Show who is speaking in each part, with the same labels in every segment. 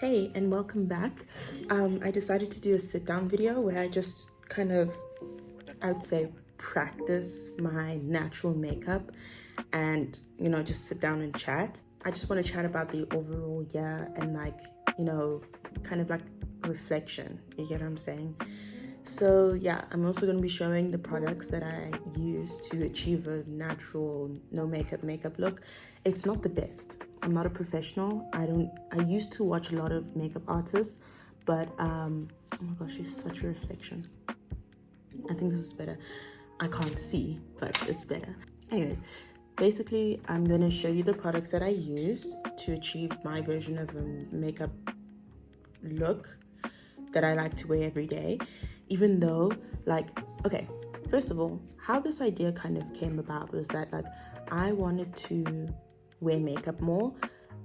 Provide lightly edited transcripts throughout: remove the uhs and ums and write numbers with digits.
Speaker 1: Hey, and welcome back. I decided to do a sit-down video where I just kind of, I would say, practice my natural makeup and, just sit down and chat. I just want to chat about the overall year and kind of like reflection. You get what I'm saying? So yeah, I'm also going to be showing the products that I use to achieve a natural no makeup look. It's not the best. I'm not a professional. I used to watch a lot of makeup artists, but oh my gosh, it's such a reflection. I think this is better. I can't see, but it's better. Anyways, basically I'm going to show you the products that I use to achieve my version of a makeup look that I like to wear every day. Even though, okay, first of all, how this idea kind of came about was that I wanted to wear makeup more,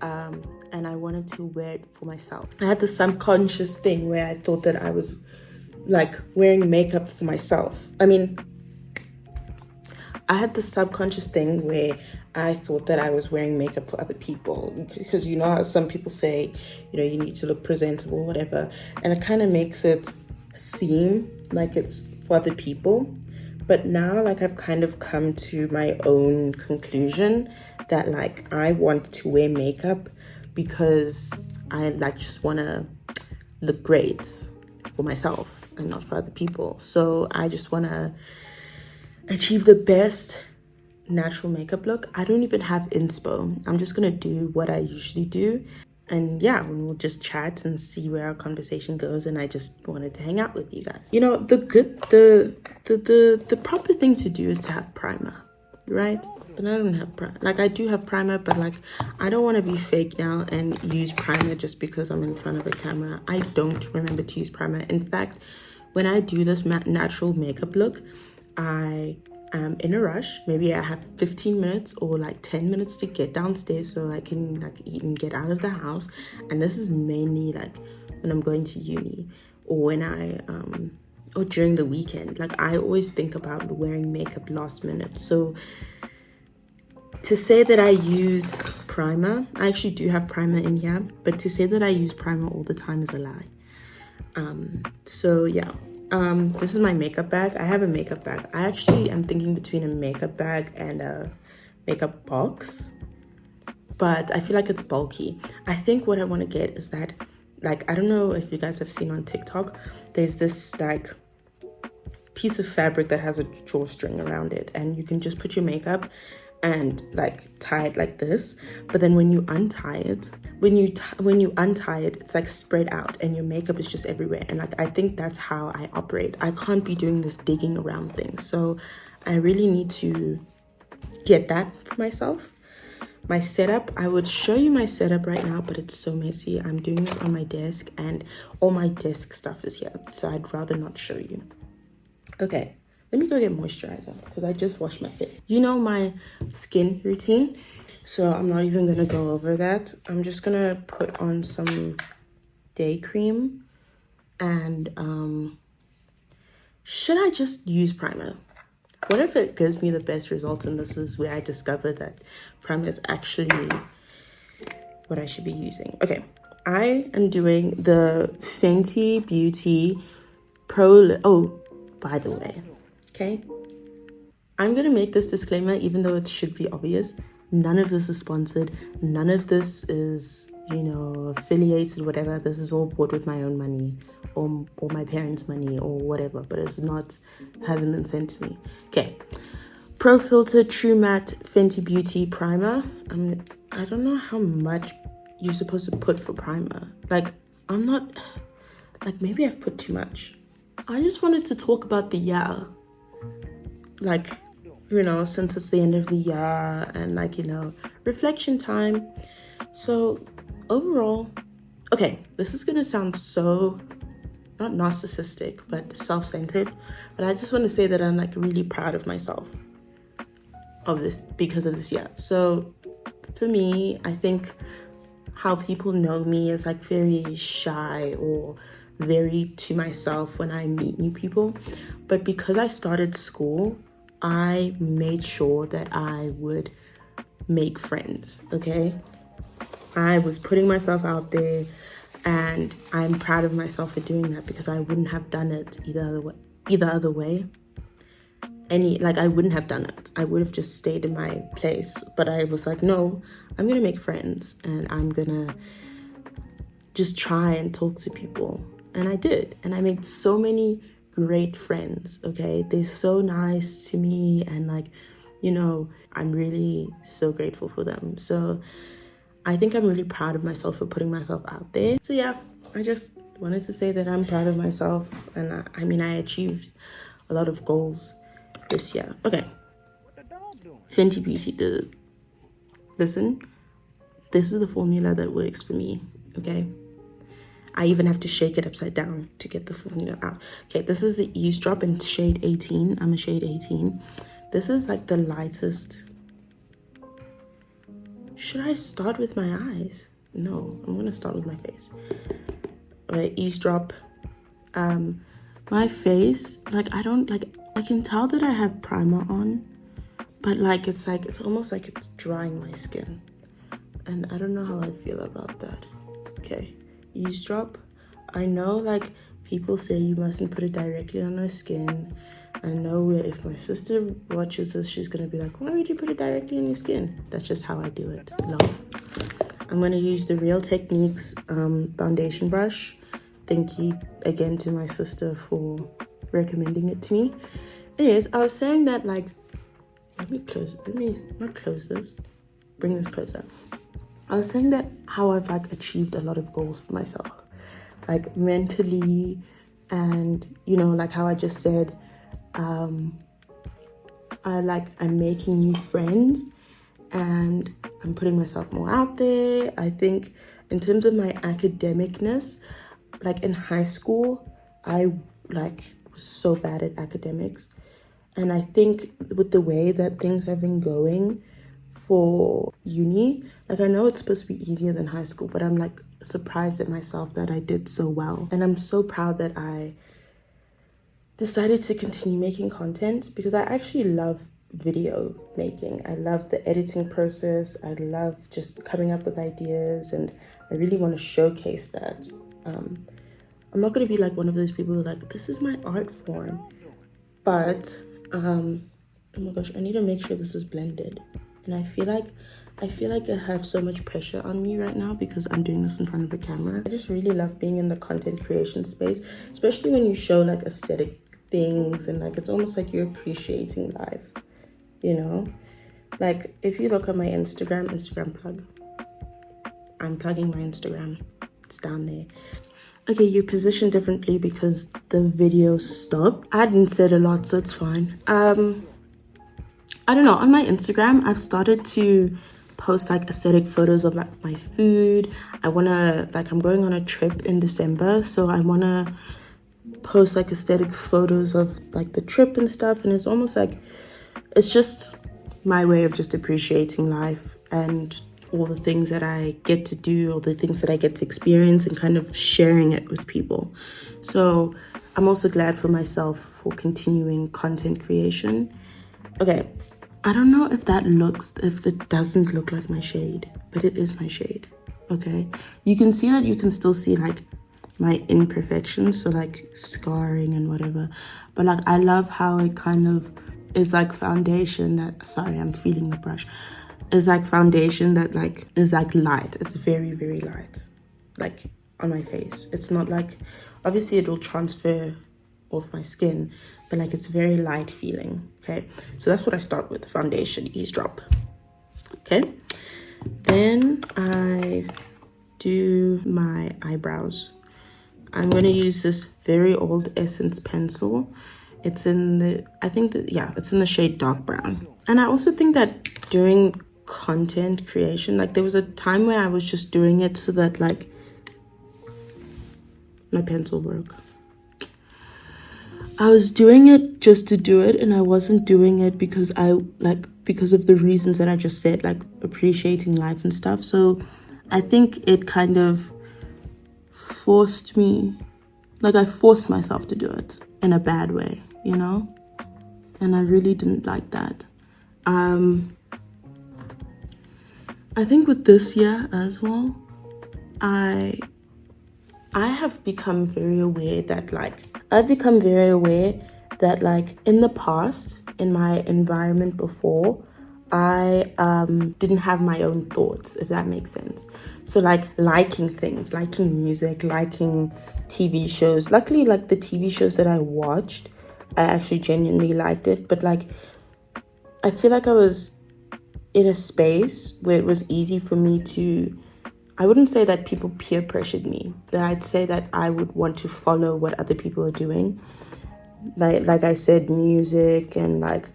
Speaker 1: and I wanted to wear it for myself. I had this subconscious thing where I thought that I was wearing makeup for myself. I had this subconscious thing where I thought that I was wearing makeup for other people, because you know how some people say, you need to look presentable, whatever, and it kind of makes it seem like it's for other people. But now I've kind of come to my own conclusion that I want to wear makeup because I just want to look great for myself and not for other people. So I just want to achieve the best natural makeup look. I don't even have inspo. I'm just gonna do what I usually do, and yeah, we'll just chat and see where our conversation goes. And I just wanted to hang out with you guys. The proper thing to do is to have primer, right? But I don't have primer. I do have primer, but I don't want to be fake now and use primer just because I'm in front of a camera. I don't remember to use primer. In fact, when I do this natural makeup look, I am in a rush. Maybe I have 15 minutes or 10 minutes to get downstairs so I can eat and get out of the house. And this is mainly when I'm going to uni, or when or during the weekend. I always think about wearing makeup last minute. So to say that I use primer, I actually do have primer in here, but to say that I use primer all the time is a lie. So yeah. This is my makeup bag. I have a makeup bag. I actually am thinking between a makeup bag and a makeup box, but I feel like it's bulky. I think what I want to get is that, I don't know if you guys have seen on TikTok, there's this piece of fabric that has a drawstring around it, and you can just put your makeup and tie it like this, but then when you untie it, it's spread out and your makeup is just everywhere. And I think that's how I operate. I can't be doing this digging around thing, so I really need to get that for myself. My setup, I would show you my setup right now, but it's so messy. I'm doing this on my desk and all my desk stuff is here, so I'd rather not show you. Okay, let me go get moisturizer because I just washed my face. You know my skin routine, so I'm not even gonna go over that. I'm just gonna put on some day cream, and should I just use primer? What if it gives me the best results, and this is where I discover that primer is actually what I should be using? Okay, I am doing the Fenty Beauty Pro. Oh, by the way, okay, I'm gonna make this disclaimer even though it should be obvious. None of this is sponsored. None of this is, affiliated, whatever. This is all bought with my own money or my parents' money or whatever, but hasn't been sent to me. Okay. Pro Filter True Matte Fenty Beauty Primer. I don't know how much you're supposed to put for primer. I'm not, maybe I've put too much. I just wanted to talk about the year. Since it's the end of the year and reflection time. So overall, okay, this is gonna sound so not narcissistic but self-centered, but I just want to say that I'm really proud of myself because of this year. So for me, I think how people know me is very shy or very to myself when I meet new people, but because I started school, I made sure that I would make friends, okay? I was putting myself out there. And I'm proud of myself for doing that, because I wouldn't have done it either other way. I wouldn't have done it. I would have just stayed in my place. But I was like, no, I'm gonna make friends, and I'm gonna just try and talk to people. And I did, and I made so many great friends. Okay, they're so nice to me, and like, you know, I'm really so grateful for them. So I think I'm really proud of myself for putting myself out there. So yeah, I just wanted to say that I'm proud of myself, and I achieved a lot of goals this year. Okay, Fenty Beauty, listen, this is the formula that works for me. Okay, I even have to shake it upside down to get the formula out. Okay, this is the Eavesdrop in shade 18. I'm a shade 18. This is like the lightest. Should I start with my eyes? No, I'm gonna start with my face. Eavesdrop. My face, like, I can tell that I have primer on, but like it's almost like it's drying my skin, and I don't know how I feel about that. Okay, Eavesdrop. I know, like, people say you mustn't put it directly on my skin. I know if my sister watches this, she's gonna be like, why would you put it directly on your skin? That's just how I do it, love. I'm gonna use the Real Techniques foundation brush. Thank you again to my sister for recommending it to me. Anyways, I was saying that, like, let me not close this, bring this closer. I was saying that how I've like achieved a lot of goals for myself, like mentally, and you know, like how I just said, I'm making new friends, and I'm putting myself more out there. I think in terms of my academicness, like in high school, I like was so bad at academics. And I think with the way that things have been going for uni, like I know it's supposed to be easier than high school, but I'm like surprised at myself that I did so well. And I'm so proud that I decided to continue making content, because I actually love video making. I love the editing process. I love just coming up with ideas, and I really want to showcase that. I'm not going to be like one of those people who are like, this is my art form, but oh my gosh, I need to make sure this is blended. And I feel like I have so much pressure on me right now because I'm doing this in front of a camera. I just really love being in the content creation space, especially when you show like aesthetic things, and like it's almost like you're appreciating life, you know? Like if you look at my Instagram plug, I'm plugging my Instagram, it's down there. Okay, you're positioned differently because the video stopped. I hadn't said a lot, so it's fine. I don't know, on my Instagram, I've started to post like aesthetic photos of like my food. I'm going on a trip in December, so I wanna post like aesthetic photos of like the trip and stuff. And it's almost like, it's just my way of just appreciating life and all the things that I get to do, all the things that I get to experience, and kind of sharing it with people. So I'm also glad for myself for continuing content creation. Okay, I don't know if it doesn't look like my shade, but it is my shade, okay? You can still see like my imperfections, so like scarring and whatever. But like, I love how it kind of is like foundation that, sorry, I'm feeling the brush. It's like foundation that like is like light. It's very, very light, like on my face. It's not like, obviously it will transfer off my skin, but like it's very light feeling. Okay, so that's what I start with, foundation, Eavesdrop. Okay, then I do my eyebrows. I'm going to use this very old Essence pencil. It's in the shade dark brown. And I also think that during content creation, like there was a time where I was just doing it so that like my pencil broke. I was doing it just to do it, and I wasn't doing it because because of the reasons that I just said, like appreciating life and stuff. So I think it kind of forced me, like I forced myself to do it in a bad way, you know? And I really didn't like that. I think with this year as well, I I have become very aware that like in the past, in my environment before, I didn't have my own thoughts, if that makes sense. So like liking things, liking music, liking TV shows. Luckily, like the TV shows that I watched, I actually genuinely liked it. But like, I feel like I was in a space where it was easy for me to, I wouldn't say that people peer pressured me, but I'd say that I would want to follow what other people are doing. Like I said, music, and like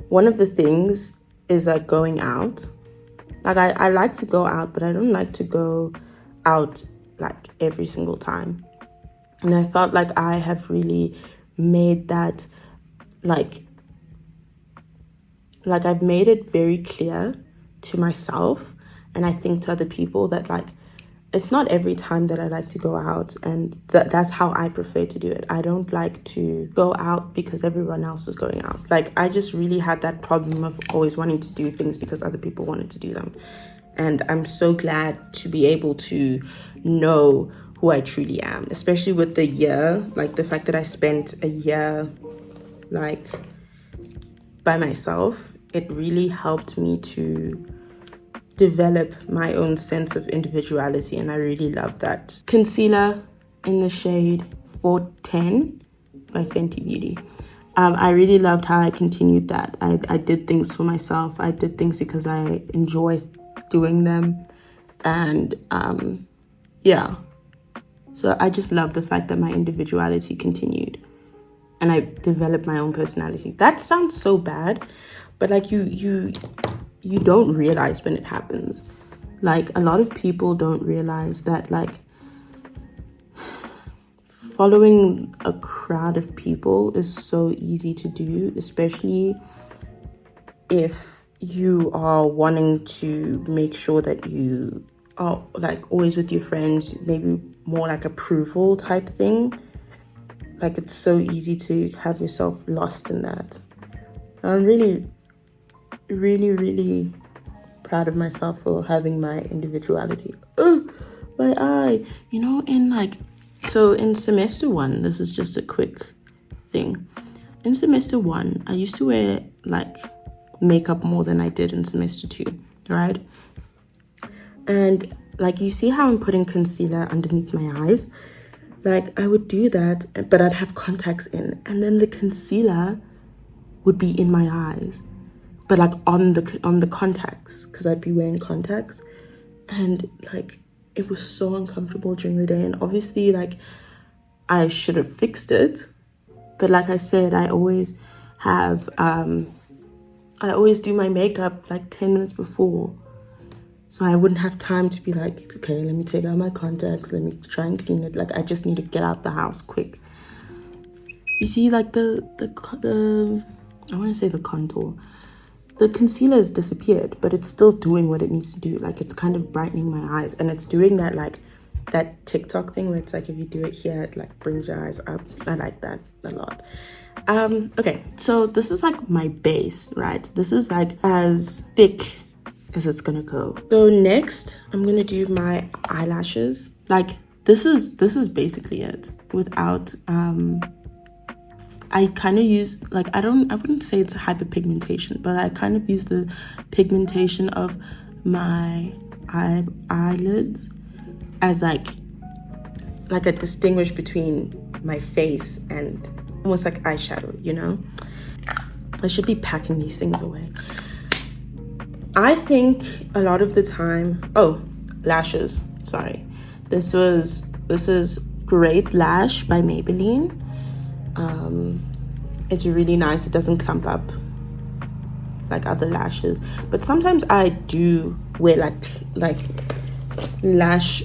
Speaker 1: one of the things is like going out. Like I like to go out, but I don't like to go out like every single time. And I felt like I have really made that like I've made it very clear to myself, and I think to other people, that like it's not every time that I like to go out, and that's how I prefer to do it. I don't like to go out because everyone else is going out. Like I just really had that problem of always wanting to do things because other people wanted to do them. And I'm so glad to be able to know who I truly am, especially with the year, like the fact that I spent a year like by myself. It really helped me to develop my own sense of individuality, and I really love that. Concealer in the shade 410 by Fenty Beauty. I really loved how I continued that. I did things for myself. I did things because I enjoy doing them. And yeah. So I just love the fact that my individuality continued and I developed my own personality. That sounds so bad, but like you don't realize when it happens. Like a lot of people don't realize that like following a crowd of people is so easy to do, especially if you are wanting to make sure that you are like always with your friends, maybe more like approval type thing. Like it's so easy to have yourself lost in that. I'm really, really, really proud of myself for having my individuality. Oh, my eye. You know, so in semester 1, this is just a quick thing. In semester 1, I used to wear like makeup more than I did in semester 2, right? And like you see how I'm putting concealer underneath my eyes? Like I would do that, but I'd have contacts in, and then the concealer would be in my eyes, but like on the contacts, because I'd be wearing contacts, and like it was so uncomfortable during the day. And obviously like I should have fixed it, but like I said, I always do my makeup like 10 minutes before, so I wouldn't have time to be like, okay, let me take out my contacts, let me try and clean it. Like I just need to get out the house quick. You see, like the I want to say the contour. The concealer has disappeared, but it's still doing what it needs to do. Like it's kind of brightening my eyes, and it's doing that like that TikTok thing where it's like if you do it here, it like brings your eyes up. I like that a lot. Okay, so this is like my base, right? This is like as thick as it's gonna go. So next, I'm gonna do my eyelashes. Like this is basically it. Without I kind of use like I wouldn't say it's a hyperpigmentation, but I kind of use the pigmentation of my eyelids as like a distinguish between my face and almost like eyeshadow, you know? I should be packing these things away. I think a lot of the time, lashes, sorry. This is Great Lash by Maybelline. It's really nice. It doesn't clump up like other lashes, but sometimes I do wear like lash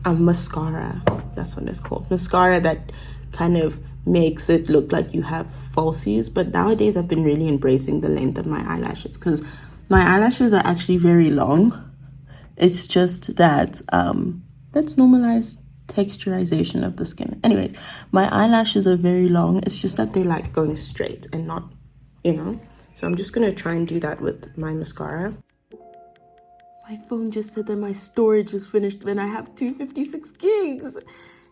Speaker 1: mascara. That's what it's called, mascara, that kind of makes it look like you have falsies. But nowadays I've been really embracing the length of my eyelashes, because my eyelashes are actually very long. It's just that that's normalized texturization of the skin. Anyways, my eyelashes are very long. It's just that they like going straight and not, you know. So I'm just gonna try and do that with my mascara. My phone just said that my storage is finished when I have 256 gigs.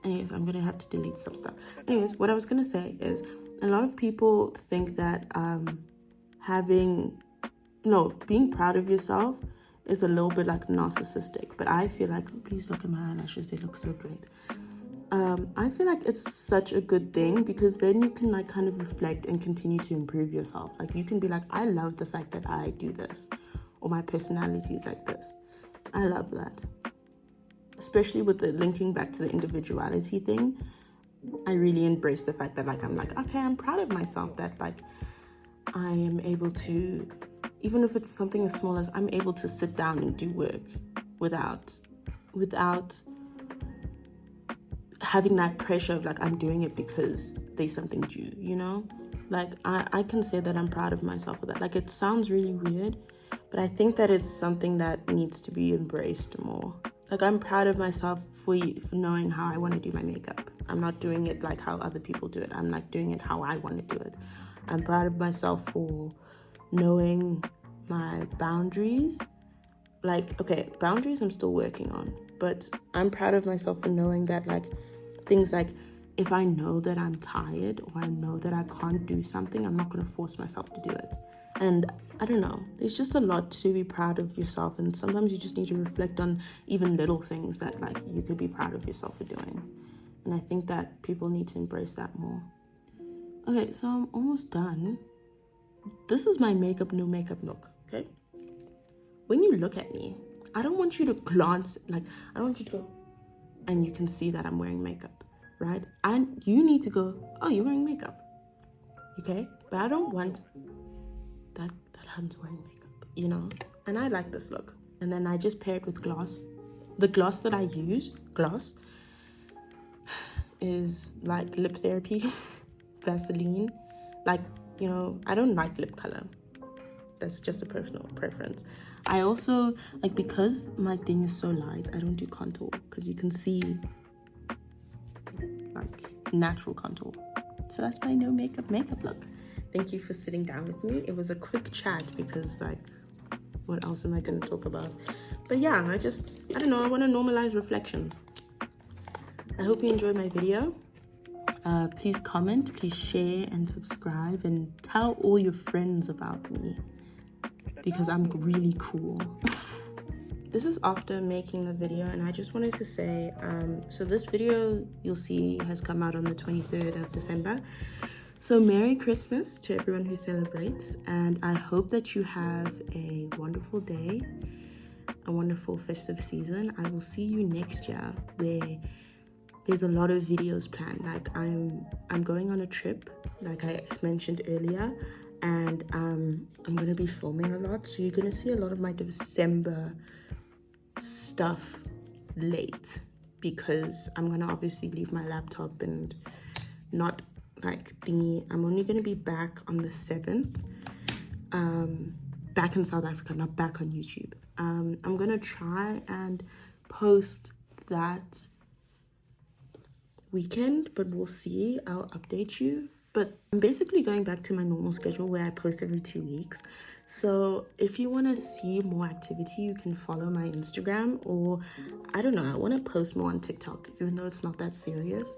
Speaker 1: Anyways, I'm gonna have to delete some stuff. Anyways, what I was gonna say is a lot of people think that being proud of yourself is a little bit like narcissistic, but I feel like, please look at my eyelashes, they look so great. I feel like it's such a good thing because then you can like kind of reflect and continue to improve yourself. Like you can be like, I love the fact that I do this, or my personality is like this. I love that. Especially with the linking back to the individuality thing, I really embrace the fact that like I'm like, okay, I'm proud of myself that like I am able to, even if it's something as small as I'm able to sit down and do work without having that pressure of like I'm doing it because there's something due, you know? Like I can say that I'm proud of myself for that. Like it sounds really weird, but I think that it's something that needs to be embraced more. Like I'm proud of myself for knowing how I want to do my makeup. I'm not doing it like how other people do it. I'm like doing it how I want to do it. I'm proud of myself for knowing my boundaries. Like, okay, boundaries I'm still working on, but I'm proud of myself for knowing that like things like if I know that I'm tired or I know that I can't do something, I'm not going to force myself to do it. And I don't know, there's just a lot to be proud of yourself, and sometimes you just need to reflect on even little things that like you could be proud of yourself for doing. And I think that people need to embrace that more. Okay, so I'm almost done. This is my no makeup look, okay? When you look at me, I don't want you to glance, like I don't want you to go and you can see that I'm wearing makeup, right? And you need to go, oh, you're wearing makeup, okay? But I don't want that Han's wearing makeup, you know? And I like this look. And then I just pair it with gloss. The gloss that I use, is like lip therapy, Vaseline. Like, you know, I don't like lip color. That's just a personal preference. I also, like, because my thing is so light, I don't do contour because you can see like natural contour. So that's my no makeup look. Thank you for sitting down with me. It was a quick chat because like, what else am I going to talk about? But yeah, I don't know, I want to normalize reflections. I hope you enjoyed my video. Please comment, please share and subscribe, and tell all your friends about me because I'm really cool. This is after making the video, and I just wanted to say, so this video you'll see has come out on the 23rd of December. So Merry Christmas to everyone who celebrates, and I hope that you have a wonderful day, a wonderful festive season. I will see you next year where there's a lot of videos planned. Like I'm going on a trip, like I mentioned earlier, and I'm gonna be filming a lot. So you're gonna see a lot of my December stuff late because I'm gonna obviously leave my laptop and not like thingy. I'm only gonna be back on the 7th, back in South Africa, not back on YouTube. I'm gonna try and post that weekend, but we'll see. I'll update you. But I'm basically going back to my normal schedule where I post every 2 weeks. So if you want to see more activity, you can follow my Instagram, or I don't know, I want to post more on TikTok, even though it's not that serious.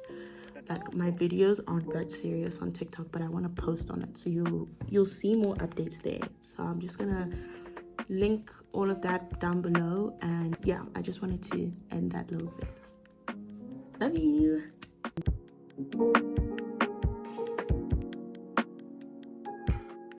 Speaker 1: Like my videos aren't that serious on TikTok, but I want to post on it, so you'll see more updates there. So I'm just gonna link all of that down below, and yeah, I just wanted to end that little bit. Love you.